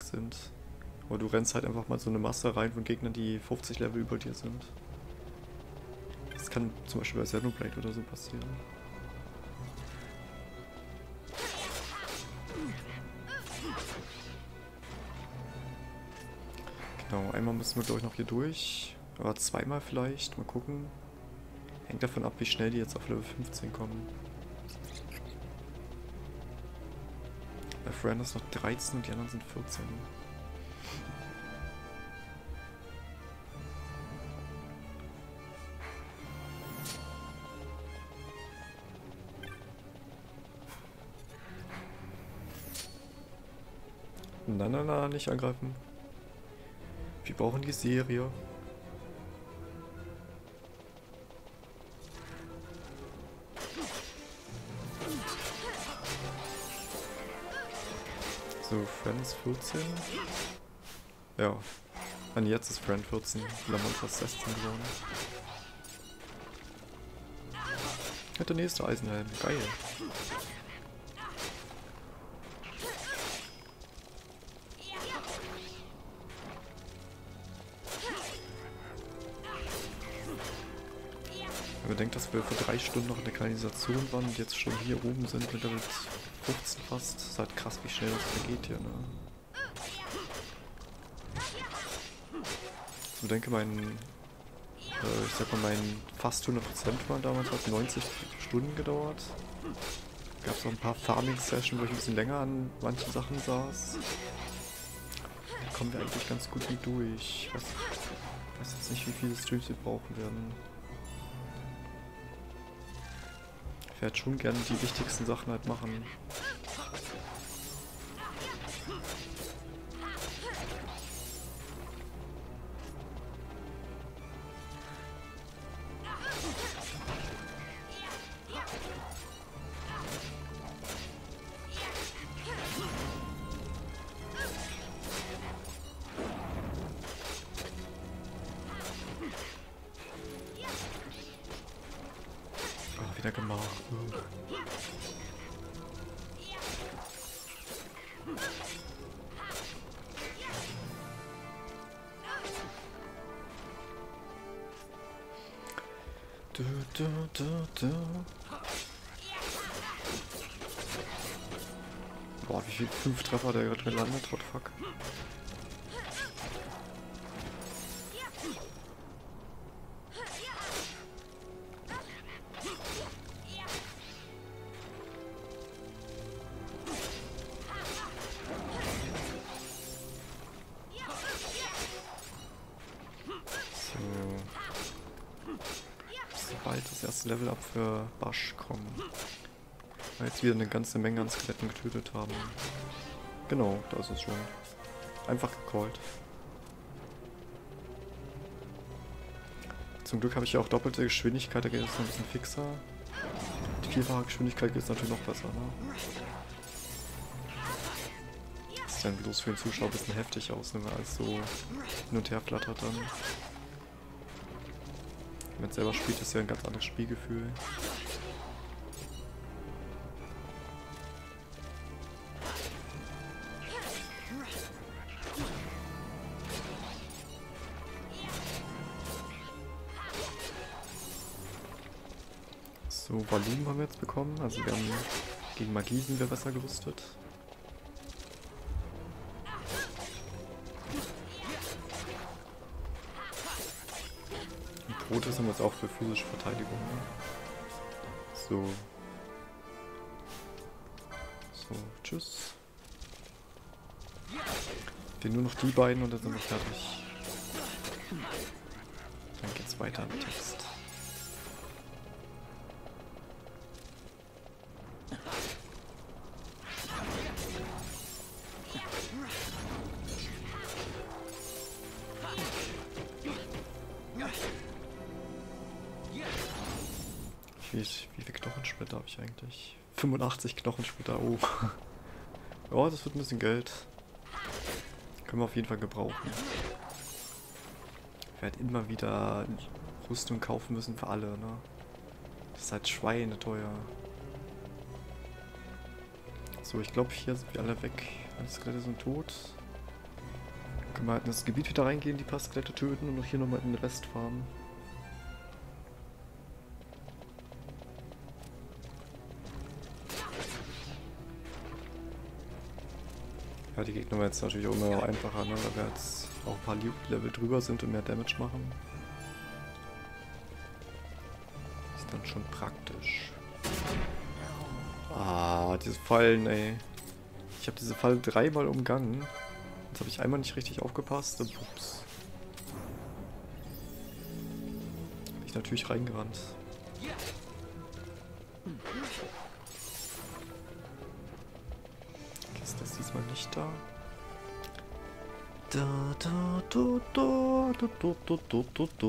sind. Aber du rennst halt einfach mal so eine Masse rein von Gegnern, die 50 Level über dir sind. Das kann zum Beispiel bei Xenoblade oder so passieren. Genau, einmal müssen wir glaube ich noch hier durch. Oder zweimal vielleicht, mal gucken. Hängt davon ab, wie schnell die jetzt auf Level 15 kommen. Bei Fran ist noch 13 und die anderen sind 14. Na, na, na, nicht angreifen. Wir brauchen die Serie. So, Friend ist 14. Ja. Und jetzt ist Friend 14. Lamont fast 16 geworden. Der nächste Eisenhelm. Geil. Wenn man denkt, dass wir vor 3 Stunden noch in der Kanalisation waren und jetzt schon hier oben sind mit Level 15 fast, das ist halt krass, wie schnell das vergeht hier, ne? Ich denke, ich sag mal, mein fast 100% war damals, hat 90 Stunden gedauert. Gab es auch ein paar Farming-Sessions, wo ich ein bisschen länger an manchen Sachen saß. Da kommen wir eigentlich ganz gut mit durch. Ich weiß jetzt nicht, wie viele Streams wir brauchen werden. Ich werde schon gerne die wichtigsten Sachen halt machen. Wieder gemacht. Boah, wie viel 5 Treffer der gerade gelandet hat, fuck. Sobald das erste Level up für Basch kommen. Weil jetzt wieder eine ganze Menge an Skeletten getötet haben. Genau, da ist es schon. Einfach gecallt. Zum Glück habe ich ja auch doppelte Geschwindigkeit, da geht es noch ein bisschen fixer. Die vielfache Geschwindigkeit geht es natürlich noch besser, ne? Das sieht dann bloß für den Zuschauer ein bisschen heftig aus, wenn man alles so hin und her flattert dann. Wenn man selber spielt, ist ja ein ganz anderes Spielgefühl. So, Volumen haben wir jetzt bekommen, also wir haben gegen Magie sind wir besser gerüstet. Und Brot ist haben wir jetzt auch für physische Verteidigung. Ne? So. So, tschüss. Wir nur noch die beiden und dann sind wir fertig. Dann geht's weiter im Text. Wie viel Knochensplitter habe ich eigentlich? 85 Knochensplitter, oh. Ja, das wird ein bisschen Geld. Können wir auf jeden Fall gebrauchen. Ich werde immer wieder Rüstung kaufen müssen für alle, ne? Das ist halt schweineteuer. So, ich glaube, hier sind wir alle weg. Alle Skelette sind tot. Können wir halt in das Gebiet wieder reingehen, die paar Skelette töten und noch hier nochmal den Rest farmen. Ja, die Gegner werden jetzt natürlich auch immer einfacher, ne? Weil wir jetzt auch ein paar Level drüber sind und mehr Damage machen. Ist dann schon praktisch. Ah, diese Fallen, ey. Ich habe diese Falle 3-mal umgangen. Jetzt habe ich einmal nicht richtig aufgepasst und ups. Bin ich natürlich reingerannt. Okay, ist das diesmal nicht da? Da, da, da, da, da, da, da, da, da, da.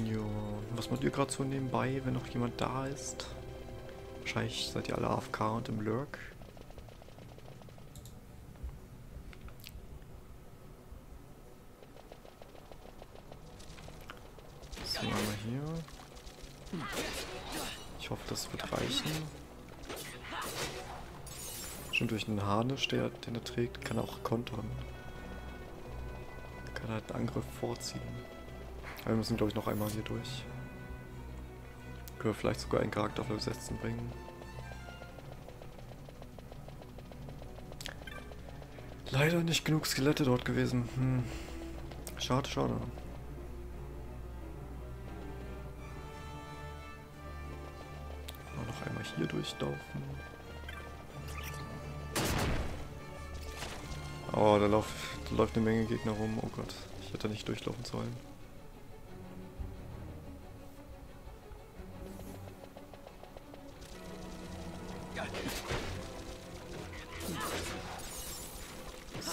Jo, was macht ihr gerade so nebenbei, wenn noch jemand da ist? Wahrscheinlich seid ihr alle AFK und im Lurk. So, einmal hier. Ich hoffe, das wird reichen. Schon durch einen Harnisch, den er trägt, kann er auch kontern. Kann halt einen Angriff vorziehen. Aber wir müssen, glaube ich, noch einmal hier durch. Können wir vielleicht sogar einen Charakter auf Level 16 bringen. Leider nicht genug Skelette dort gewesen. Schade, schade. Noch einmal hier durchlaufen. Oh, da läuft eine Menge Gegner rum. Oh Gott, ich hätte nicht durchlaufen sollen.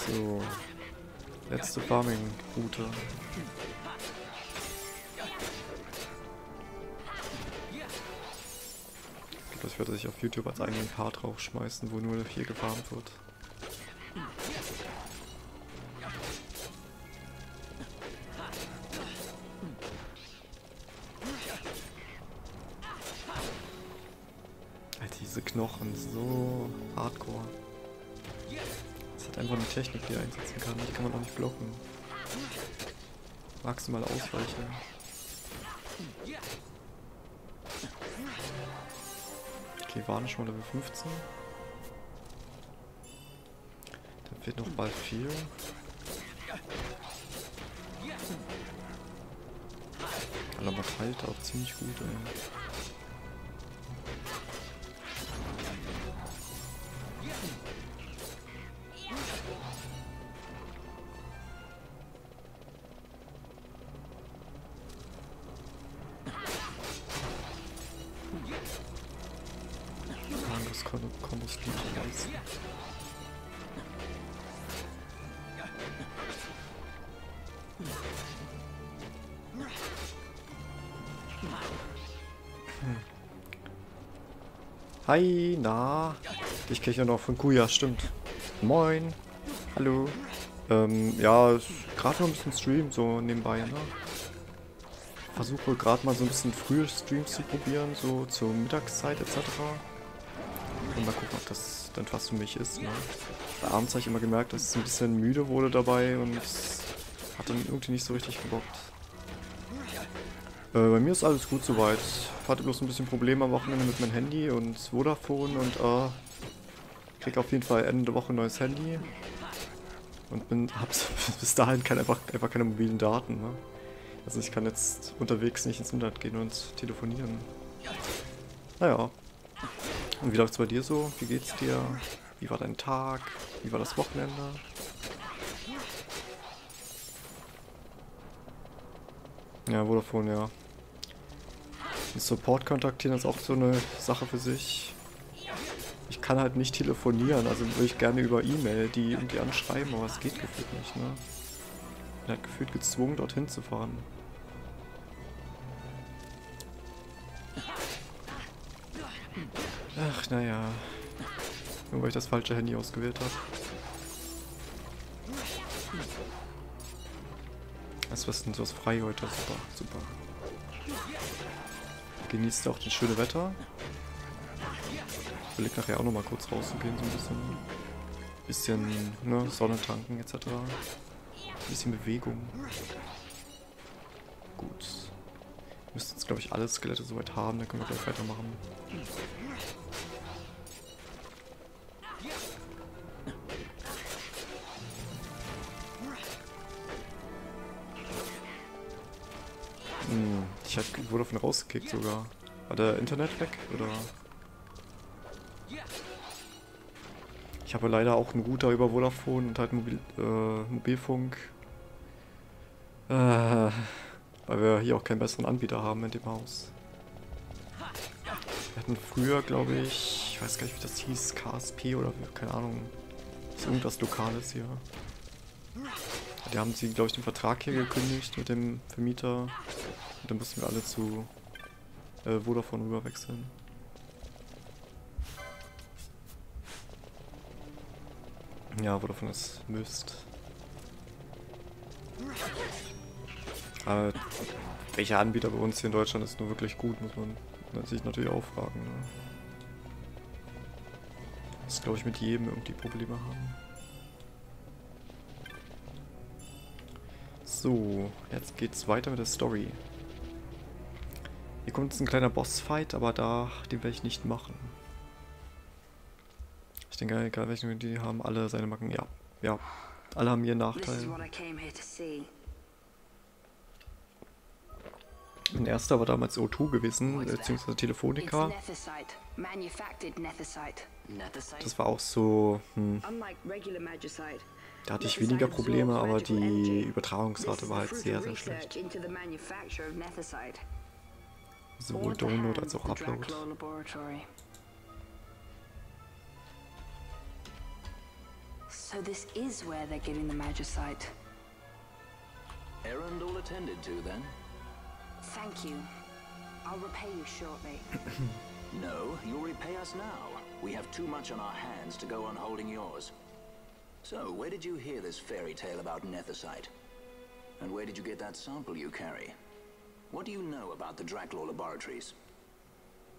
So, letzte Farming-Route. Ich glaube, das werde ich auf YouTube als eigenen Part rausschmeißen, wo nur hier gefarmt wird. Alter, diese Knochen, so hardcore. Das hat einfach eine Technik, die er einsetzen kann. Die kann man auch nicht blocken. Maximal ausweichen. Okay, waren schon Level 15. Dann fehlt noch bald 4. Aber man teilt auch ziemlich gut, ey. Kombos liegen leisten. Hi, na? Ich kenne ja noch von Kuya, stimmt. Moin. Hallo. Ja, gerade noch ein bisschen Stream, so nebenbei, ne? Versuche gerade mal so ein bisschen frühe Streams zu probieren, so zur Mittagszeit etc. Und mal gucken, ob das dann fast für mich ist, ne? Weil abends habe ich immer gemerkt, dass es ein bisschen müde wurde dabei und es hat dann irgendwie nicht so richtig gebockt. Bei mir ist alles gut soweit. Ich hatte bloß ein bisschen Probleme am Wochenende mit meinem Handy und Vodafone und krieg auf jeden Fall Ende der Woche ein neues Handy. Und hab bis dahin einfach keine mobilen Daten, ne? Also ich kann jetzt unterwegs nicht ins Internet gehen und telefonieren. Naja. Und wie läuft's bei dir so? Wie geht's dir? Wie war dein Tag? Wie war das Wochenende? Ja, Vodafone, ja. Den Support kontaktieren ist auch so eine Sache für sich. Ich kann halt nicht telefonieren, also würde ich gerne über E-Mail die irgendwie anschreiben, aber es geht gefühlt nicht, ne? Ich bin halt gefühlt gezwungen, dorthin zu fahren. Ach, naja. Nur weil ich das falsche Handy ausgewählt habe. Also was ist denn so frei heute? Super, super. Genießt auch das schöne Wetter. Ich überlege nachher auch nochmal kurz rauszugehen, so ein bisschen ne, Sonne tanken etc. Ein bisschen Bewegung. Gut. Wir müssen jetzt, glaube ich, alle Skelette soweit haben, dann können wir gleich weitermachen. Ich wurde davon rausgekickt sogar. War der Internet weg, oder? Ich habe leider auch einen Router über Vodafone und halt Mobilfunk. Weil wir hier auch keinen besseren Anbieter haben in dem Haus. Wir hatten früher, glaube ich weiß gar nicht, wie das hieß, KSP oder keine Ahnung. Das ist irgendwas Lokales hier. Die haben sie, glaube ich, den Vertrag hier gekündigt mit dem Vermieter. Und dann mussten wir alle zu Vodafone rüber wechseln. Ja, Vodafone ist Mist. Aber welcher Anbieter bei uns hier in Deutschland ist nur wirklich gut, muss man sich natürlich auch fragen. Ne? Das glaube ich mit jedem irgendwie Probleme haben. So, jetzt geht's weiter mit der Story. Hier kommt jetzt ein kleiner Bossfight, aber den werde ich nicht machen. Ich denke, egal welchen die haben, alle seine Macken. Ja, ja, alle haben ihren Nachteil. Mein erster war damals O2 gewesen, beziehungsweise Telefonica. Das war auch so, da hatte ich weniger Probleme, aber die Übertragungsrate war halt sehr, sehr schlecht. Sowohl Download als auch Upload. So this is where they're getting the magicite. Errand all attended to then? Thank you. I'll repay you shortly. No, you'll repay us now. We have too much on our hands to go on holding yours. So, where did you hear this fairy tale about nethicite? And where did you get that sample you carry? What do you know about the Draclaw laboratories?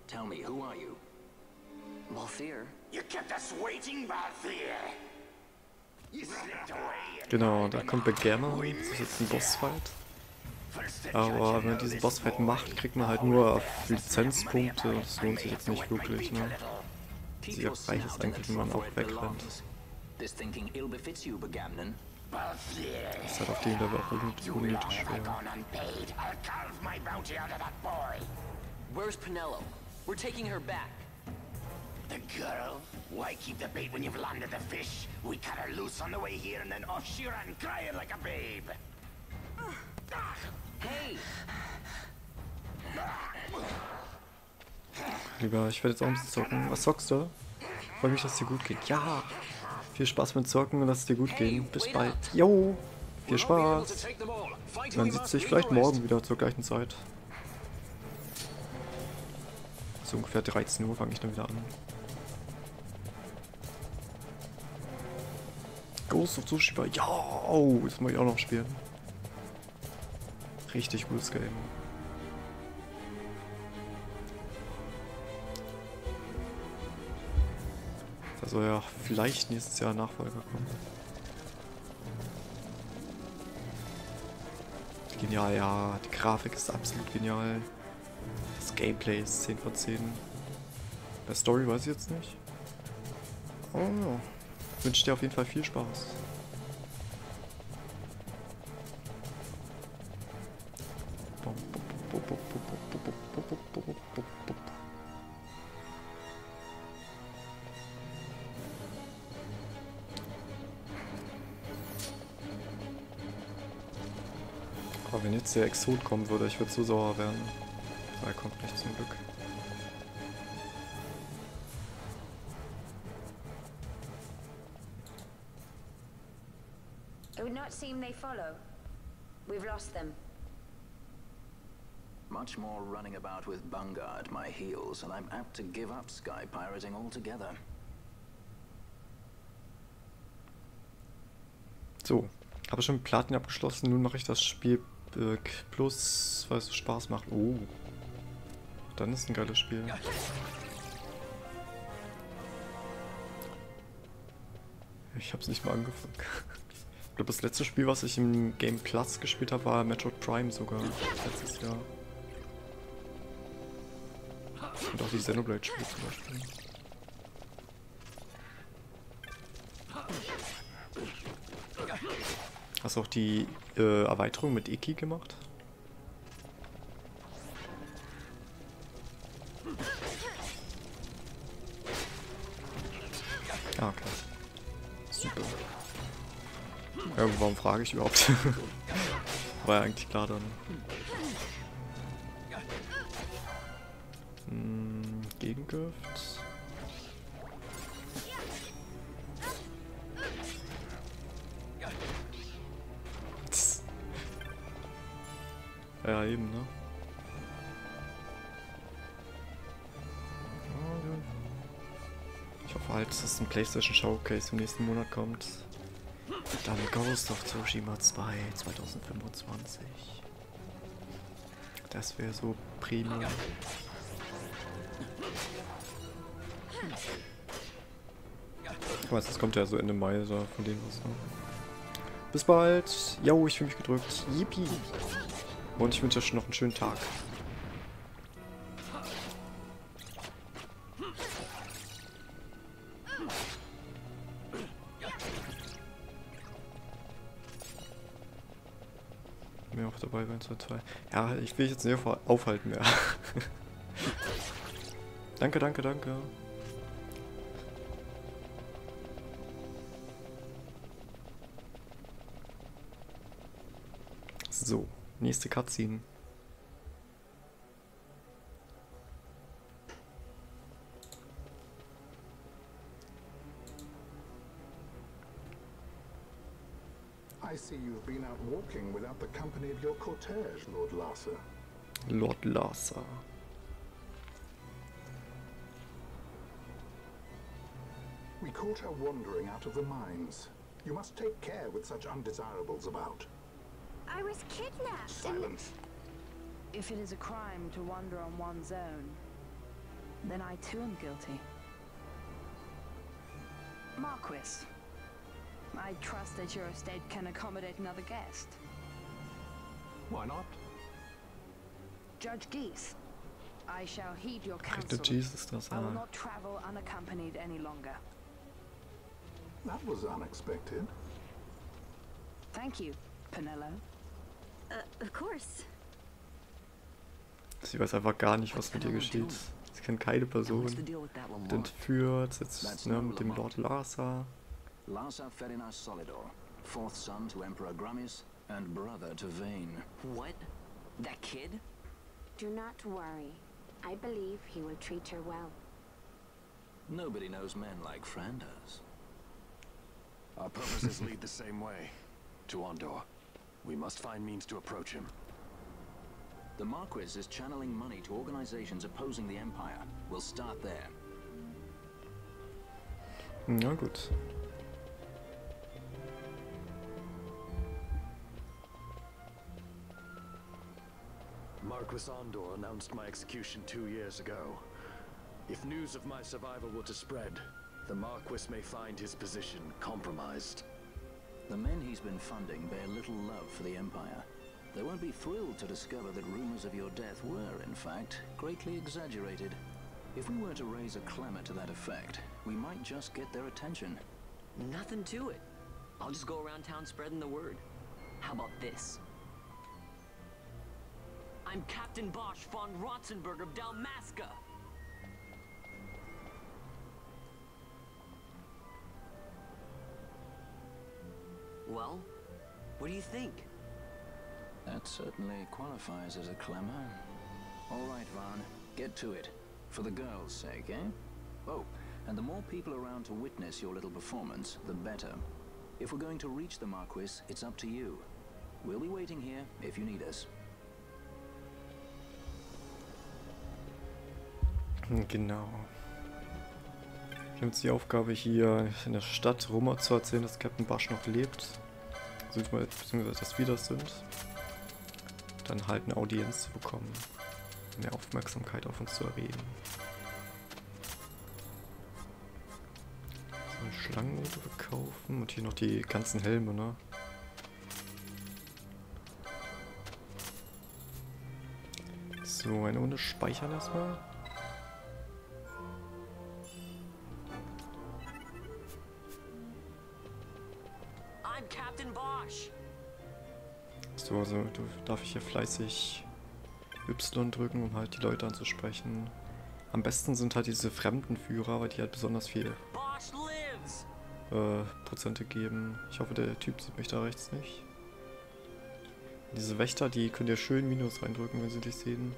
Tell me, who are you? Balthier. You kept us waiting, Balthier. You slipped away. Genau, da kommt Begamma. Das ist jetzt ein Bossfight. Aber wenn man diesen Bossfight macht, kriegt man halt nur Lizenzpunkte. Das lohnt sich jetzt nicht wirklich, ne? Sehr reich ist eigentlich, wenn man auch wegrennt. Das ist halt auf dem Level auch unnötig schwer. Where's Penello? We're taking her back. The girl? Why keep the bait when you've landed the fish? We cut her loose on the way here and then off she ran crying like a babe. Hey! Lieber, ich werde jetzt auch ein bisschen zocken. Was zockst du? Freue mich, dass es dir gut geht. Ja! Viel Spaß mit Zocken und lass es dir gut gehen. Bis bald. Jo! Viel Spaß! Man sieht sich vielleicht morgen wieder zur gleichen Zeit. So ungefähr 13 Uhr fange ich dann wieder an. Ghost of Tsushima. Ja! Oh, das muss ich auch noch spielen. Richtig gutes Game. Da soll ja vielleicht nächstes Jahr ein Nachfolger kommen. Genial, ja. Die Grafik ist absolut genial. Das Gameplay ist 10 von 10. Der Story weiß ich jetzt nicht. Oh ja. Ich wünsche dir auf jeden Fall viel Spaß. Aber wenn jetzt der XII kommen würde, ich würde so sauer werden. Er kommt nicht zum Glück. It would not seem they follow. We've lost them. Much more running about with Bunga at my heels, and I'm apt to give up sky pirating altogether. So, Habe schon mit Platin abgeschlossen, nun mache ich das Spiel plus, weil es Spaß macht. Oh. Dann ist ein geiles Spiel. Ich habe es nicht mal angefangen. Ich glaube, das letzte Spiel, was ich im Game Plus gespielt habe, war Metroid Prime sogar. Letztes Jahr. Und auch die Xenoblade-Spiele zum Beispiel. Hast du auch die Erweiterung mit Iki gemacht? Ah, okay. Super. Ja, warum frage ich überhaupt? War ja eigentlich klar dann. Gegengift. Ja, eben, ne? Ich hoffe halt, dass es ein PlayStation Showcase im nächsten Monat kommt. Dann Ghost of Tsushima 2 2025. Das wäre so Premium. Ich weiß, das kommt ja so Ende Mai, so von dem was. Bis bald. Jo, ich fühle mich gedrückt. Yippie. Und ich wünsche euch noch einen schönen Tag. Mir auch dabei bei 2. Ja, ich will jetzt nicht aufhalten mehr. Danke, danke, danke. So, nächste Cutscene. I see you've been out walking without the company of your cortege, Lord Larsa. Lord Larsa. We caught her wandering out of the mines. You must take care with such undesirables about. I was kidnapped. Silence. If it is a crime to wander on one's own, then I too am guilty. Marquis, I trust that your estate can accommodate another guest. Why not? Judge Geese, I shall heed your Kriegt der counsel. Jesus das I will an? not travel unaccompanied any longer. That was unexpected. Thank you, Penello. Of course. Sie weiß einfach gar nicht, was mit ihr geschieht. Sie kennt keine Person. Wird entführt, jetzt ne, mit dem Lord Larsa. Larsa Ferina Solidor, fourth son to Emperor Gramis and brother to Vane. What? That kid? Do not worry. I believe he will treat her well. Nobody knows men like Fran does. Our purposes lead the same way. To Andor. We must find means to approach him. The Marquis is channeling money to organizations opposing the Empire. We'll start there. Na gut. Marquis Andor announced my execution 2 years ago. If news of my survival were to spread, the Marquis may find his position compromised. The men he's been funding bear little love for the Empire. They won't be thrilled to discover that rumors of your death were, in fact, greatly exaggerated. If we were to raise a clamor to that effect, we might just get their attention. Nothing to it. I'll just go around town spreading the word. How about this? I'm Captain Bosch von Rotzenberg of Dalmasca. Well, what do you think? That certainly qualifies as a clamor. All right, Vaughn, get to it. For the girls' sake, eh? Oh, and the more people around to witness your little performance, the better. If we're going to reach the Marquis, it's up to you. We'll be waiting here if you need us. Genau. Wir haben jetzt die Aufgabe, hier in der Stadt Rumor zu erzählen, dass Captain Bosch noch lebt. Beziehungsweise dass wir das sind, dann halt eine Audienz zu bekommen, mehr Aufmerksamkeit auf uns zu erregen. So eine Schlangennote verkaufen und hier noch die ganzen Helme, ne? So, eine Runde speichern erstmal. So, also darf ich hier fleißig Y drücken, um halt die Leute anzusprechen. Am besten sind halt diese Fremdenführer, weil die halt besonders viel Prozente geben. Ich hoffe, der Typ sieht mich da rechts nicht. Diese Wächter, die könnt ihr schön Minus reindrücken, wenn sie dich sehen.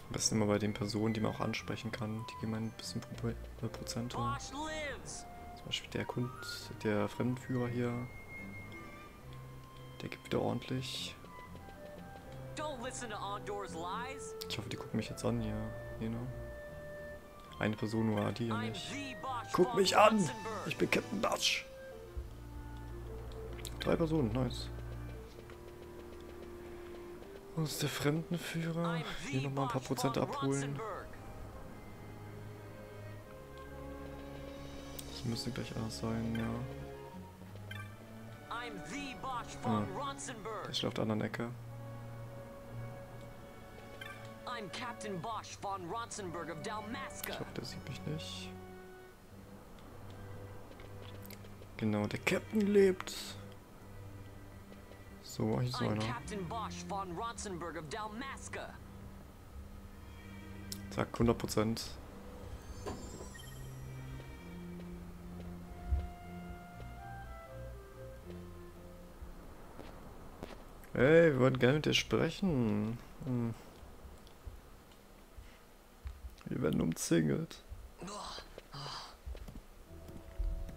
Am besten immer bei den Personen, die man auch ansprechen kann. Die geben ein bisschen Prozente. Zum Beispiel der Fremdenführer hier. Der gibt wieder ordentlich. Ich hoffe, die gucken mich jetzt an hier. Eine Person nur, die ja nicht. Guck mich an! Ich bin Captain Bosch! 3 Personen, nice. Wo ist der Fremdenführer? Hier nochmal ein paar Prozente abholen. Das müsste gleich alles sein, ja. Der ist auf der anderen Ecke. Ich hoffe, der sieht mich nicht. Genau, der Captain lebt. So, hier ist so einer. Zack, 100%. Hey, wir wollen gerne mit dir sprechen. Wir werden umzingelt.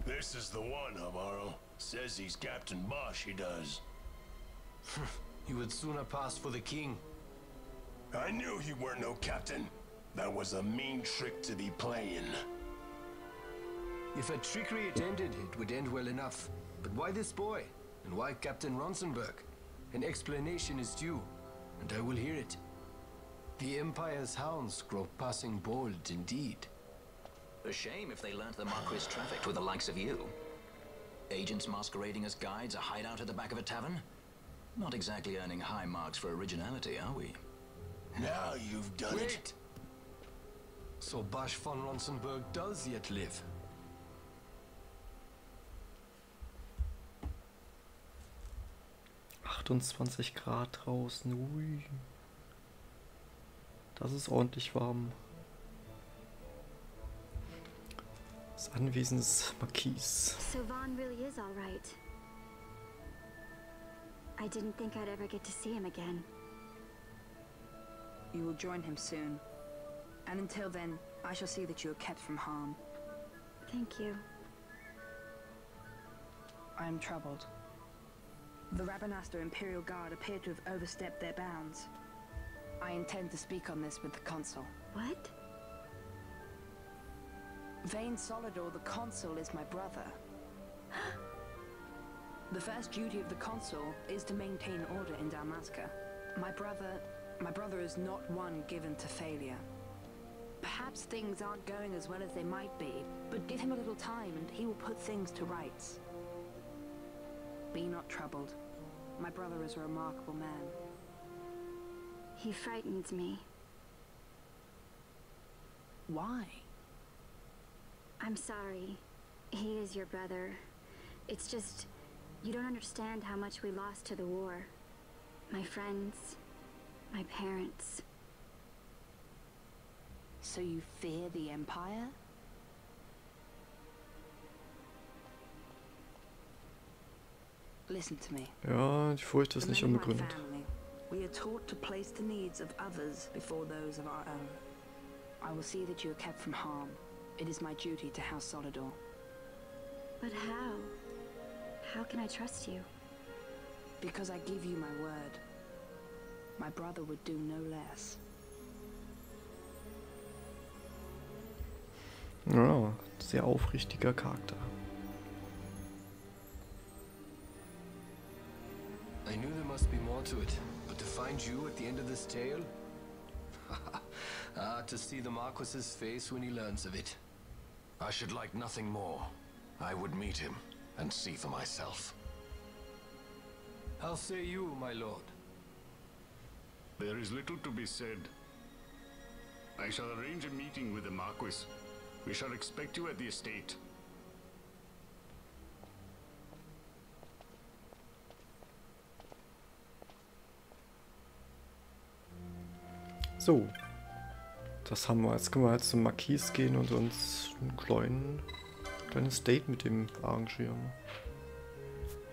This is the one, Amaro. Says he's Captain Bosch, he does. You would sooner pass for the king. I knew he weren't no captain. That was a mean trick to be playing. If a trickery attended, it would end well enough. But why this boy? And why Captain Ronsenberg? An explanation is due, and I will hear it. The Empire's hounds grow passing bold indeed. A shame if they learnt the Marquis trafficked with the likes of you. Agents masquerading as guides, a hideout at the back of a tavern? Not exactly earning high marks for originality, are we? Now you've done it. So Bosch von Ronsenberg does yet live. Grad draußen, ui. Das ist ordentlich warm. Das Anwesen des Marquis. So Vaughn really is all right. I didn't think I'd ever get to see him again. You will join him soon. And until then, I shall see that you are kept from harm. Thank you. I am troubled. The Rabanastre Imperial Guard appear to have overstepped their bounds. I intend to speak on this with the Consul. What? Vane Solidor, the Consul, is my brother. The first duty of the Consul is to maintain order in Dalmasca. My brother is not one given to failure. Perhaps things aren't going as well as they might be, but give him a little time and he will put things to rights. Be not troubled. My brother is a remarkable man. He frightens me. Why? I'm sorry. He is your brother. It's just, you don't understand how much we lost to the war. My friends, my parents. So you fear the Empire? Listen to me. Ja, die Furcht ist nicht unbegründet. We are taught to place the needs of others before those of our own. I will see that you are kept from harm. It is my duty to House Solidor. But how? How can I trust you? Because I give you my word. my brother would do no less. Ja, sehr aufrichtiger Charakter. I knew there must be more to it, but to find you at the end of this tale? To see the Marquis's face when he learns of it. I should like nothing more. I would meet him and see for myself. How say you, my lord? There is little to be said. I shall arrange a meeting with the Marquis. We shall expect you at the estate. So. Das haben wir. Jetzt können wir halt zum Marquis gehen und uns ein kleines Date mit dem arrangieren.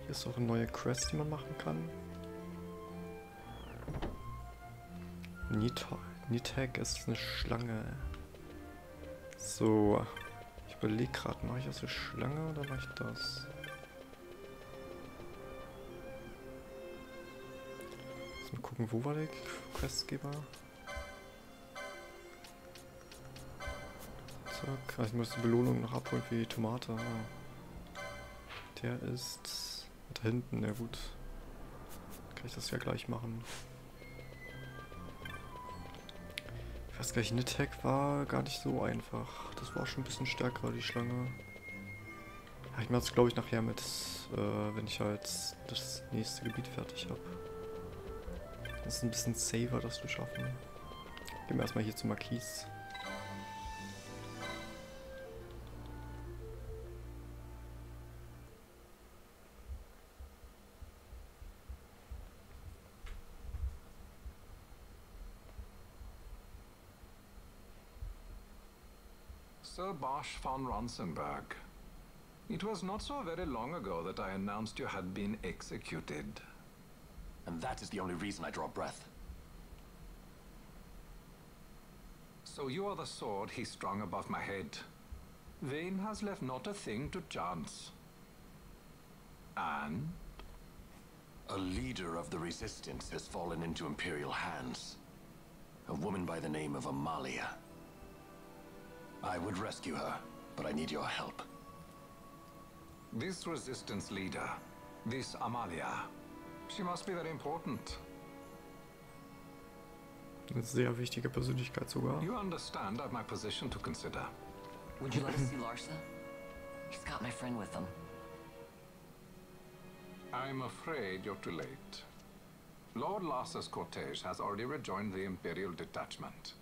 Hier ist auch eine neue Quest, die man machen kann. Nithag ist eine Schlange. So. Ich überlege gerade, mache ich das eine Schlange oder mache ich das? Mal gucken, wo war der Questgeber? Ich muss die Belohnung noch abholen für die Tomate. Der ist da hinten, ja gut. Kann ich das ja gleich machen. Ich weiß gar nicht, Nithag war gar nicht so einfach. Das war schon ein bisschen stärker, die Schlange. Ja, ich mache es glaube ich nachher mit, wenn ich halt das nächste Gebiet fertig habe. Das ist ein bisschen safer, das zu schaffen. Gehen wir erstmal hier zum Marquis. Sir Bosch von Ronsenberg. It was not so very long ago that I announced you had been executed. And that is the only reason I draw breath. So you are the sword he strung above my head. Vane has left not a thing to chance. And? A leader of the resistance has fallen into Imperial hands. A woman by the name of Amalia. I would rescue her, but I need your help. This resistance leader, this Amalia, she must be very important. Eine sehr wichtige Persönlichkeit sogar. You understand my position to consider. Would you let us see Larsa? He's got my friend with him. I'm afraid you're too late. Lord Larsa's cortege has already rejoined the Imperial detachment.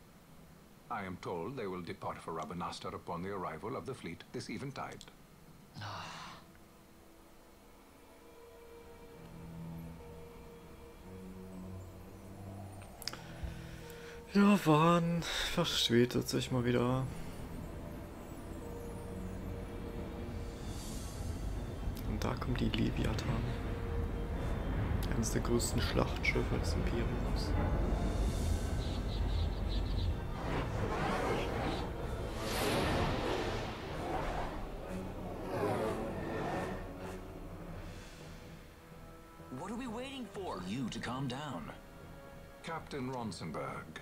I am told they will depart for Rabanastre upon the arrival of the fleet this eventide. Ja, Wahn verspätet sich mal wieder. Und da kommt die Leviathan. Eines der größten Schlachtschiffe des Imperiums. What are we waiting for? You to calm down. Captain Ronsenberg,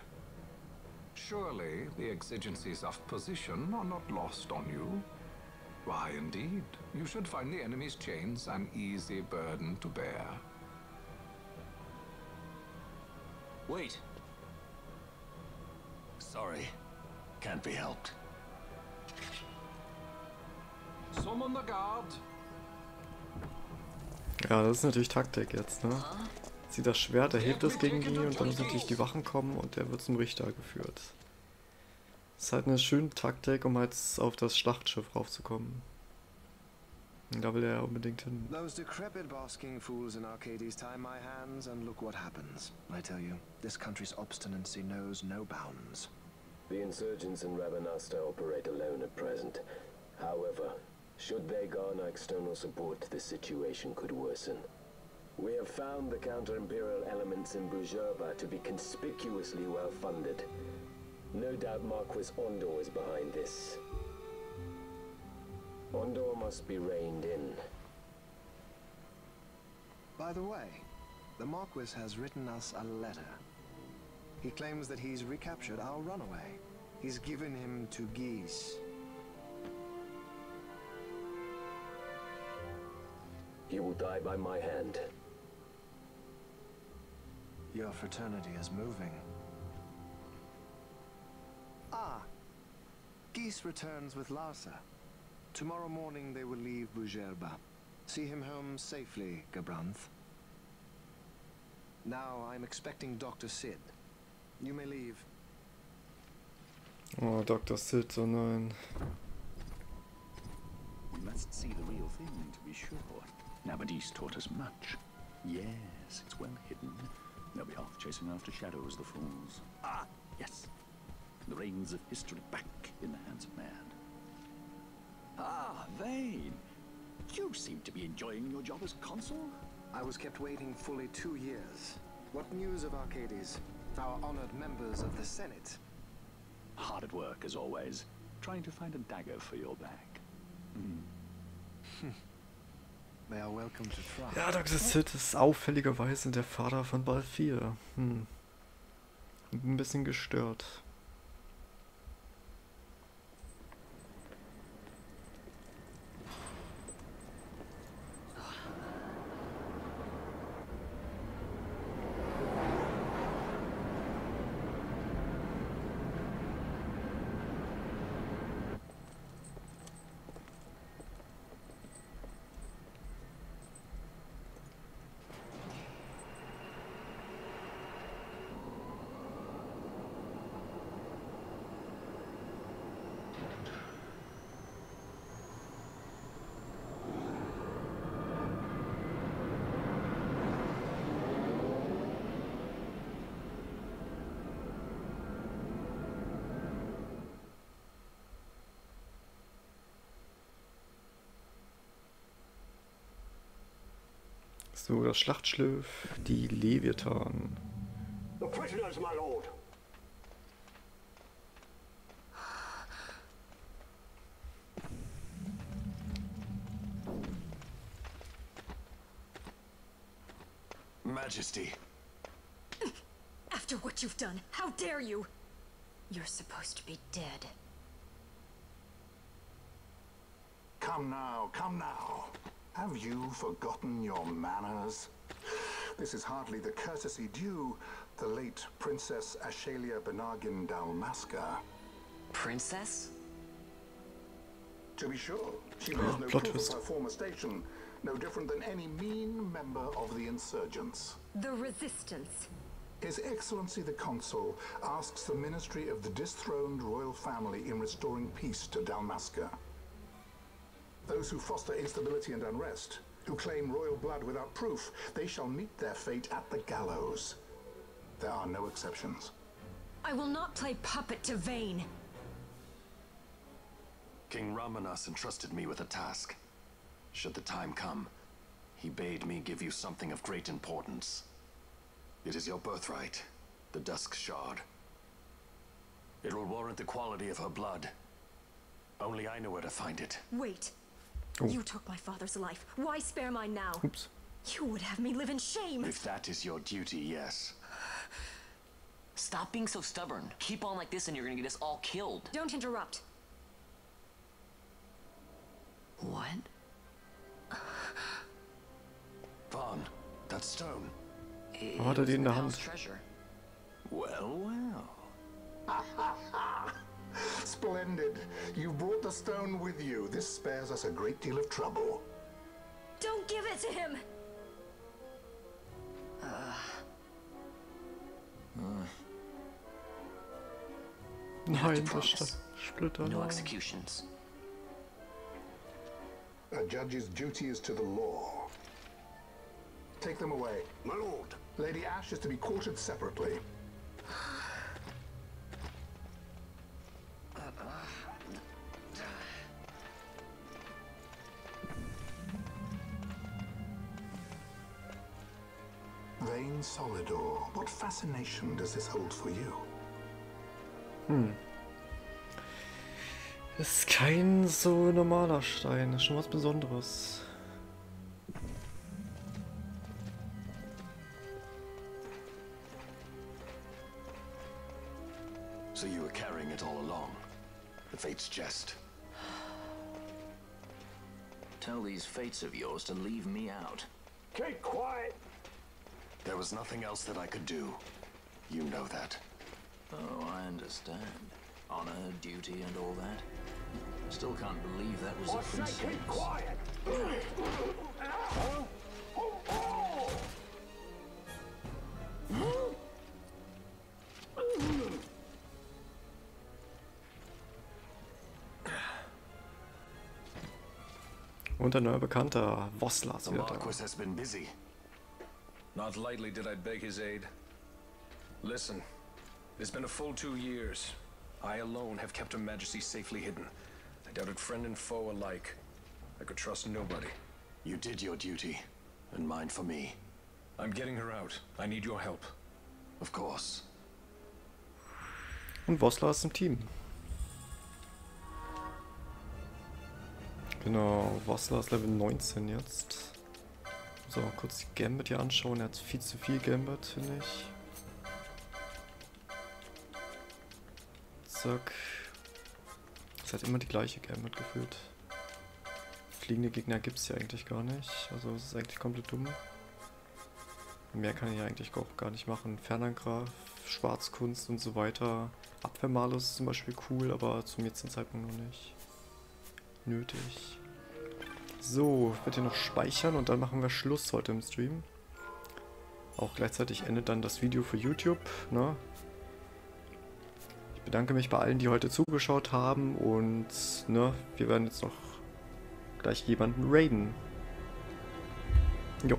surely the exigencies of position are not lost on you. Why, indeed, you should find the enemy's chains an easy burden to bear. Wait. Sorry, can't be helped. Summon the guard. Ja, das ist natürlich Taktik jetzt, ne? Zieht das Schwert, er hebt es gegen die und dann müssen natürlich die Wachen kommen und der wird zum Richter geführt. Das ist halt eine schöne Taktik, um jetzt auf das Schlachtschiff raufzukommen. Und da will er unbedingt hin. Those decrepit basking fools in Arcades tie my hands and look what happens. I tell you, this country's obstinacy knows no bounds. The insurgents in Rabanastre operate alone at present. However, should they garner external support, the situation could worsen. We have found the counter-imperial elements in Bujerba to be conspicuously well-funded. No doubt Marquis Ondor is behind this. Ondor must be reined in. By the way, the Marquis has written us a letter. He claims that he's recaptured our runaway. He's given him to geese. He will die by my hand. Your fraternity is moving. Ah! Geese returns with Larsa. Tomorrow morning they will leave Bujerba. See him home safely, Gabranth. Now I'm expecting Dr. Sid. You may leave. Oh, Dr. Sid, oh nein. We must see the real thing to be sure. Nabadis taught us much. Yes, it's well hidden. They'll be off chasing after shadows, the fools. Ah, yes. The reins of history back in the hands of man. Ah, Vane. You seem to be enjoying your job as consul. I was kept waiting fully 2 years. What news of Arcades? Our honored members of the Senate. Hard at work, as always. Trying to find a dagger for your back. They are welcome to try. Ja, Dr. Sid ist auffälligerweise der Vater von Ball 4. Ein bisschen gestört. So, das Schlachtschiff, die Leviathan. The prisoners, my lord. Majesty. After what you've done, how dare you? You're supposed to be dead. Come now, come now. Have you forgotten your manners? This is hardly the courtesy due the late Princess Ashalia Benargin Dalmasca. Princess? To be sure, she bears no proof of her former station, no different than any mean member of the insurgents. The Resistance. His Excellency the Consul asks the Ministry of the dethroned royal family in restoring peace to Dalmasca. Those who foster instability and unrest, who claim royal blood without proof, they shall meet their fate at the gallows. There are no exceptions. I will not play puppet to Vane. King Ramanas entrusted me with a task. Should the time come, he bade me give you something of great importance. It is your birthright, the Dusk Shard. It will warrant the quality of her blood. Only I know where to find it. Wait. Oh. You took my father's life. Why spare mine now? Oops. You would have me live in shame. If that is your duty, yes. Stop being so stubborn. Keep on like this and you're gonna get us all killed. Don't interrupt. What? Vaughn, that stone. Hat er die in der Hand? Treasure. Well, well. Splendid. You brought the stone with you. This spares us a great deal of trouble. Don't give it to him! Nein, das Splitter. No executions. A judge's duty is to the law. Take them away. My lord. Lady Ash is to be quartered separately. Vane Solidor, what fascination does this hold for you? Ist kein so normaler Stein, ist schon was Besonderes. So you were carrying it all along. The fate's jest. Tell these fates of yours to leave me out. Keep quiet. There was nothing else that I could do. You know that. Oh, I understand. Honor, duty, and all that. Still can't believe that was a I say keep quiet. Und ein neuer Bekannter, Vossler, ist The wieder da. Marquis has been busy. Not lightly did I beg his aid. Listen, it's been a full 2 years. I alone have kept Her Majesty safely hidden. I doubted friend and foe alike. I could trust nobody. You did your duty, and mine for me. I'm getting her out. I need your help. Of course. Und Vossler ist im Team. Genau, Vossler ist Level 19 jetzt. So, kurz die Gambit hier anschauen. Er hat viel zu viel Gambit, finde ich. Zack. Ist halt immer die gleiche Gambit gefühlt. Fliegende Gegner gibt es ja eigentlich gar nicht. Also es ist eigentlich komplett dumm. Mehr kann ich ja eigentlich auch gar nicht machen. Fernangriff, Schwarzkunst und so weiter. Abwehrmalus ist zum Beispiel cool, aber zum jetzigen Zeitpunkt noch nicht nötig. So, ich werde hier noch speichern und dann machen wir Schluss heute im Stream. Auch gleichzeitig endet dann das Video für YouTube, ne? Ich bedanke mich bei allen, die heute zugeschaut haben und ne, wir werden jetzt noch gleich jemanden raiden. Jo.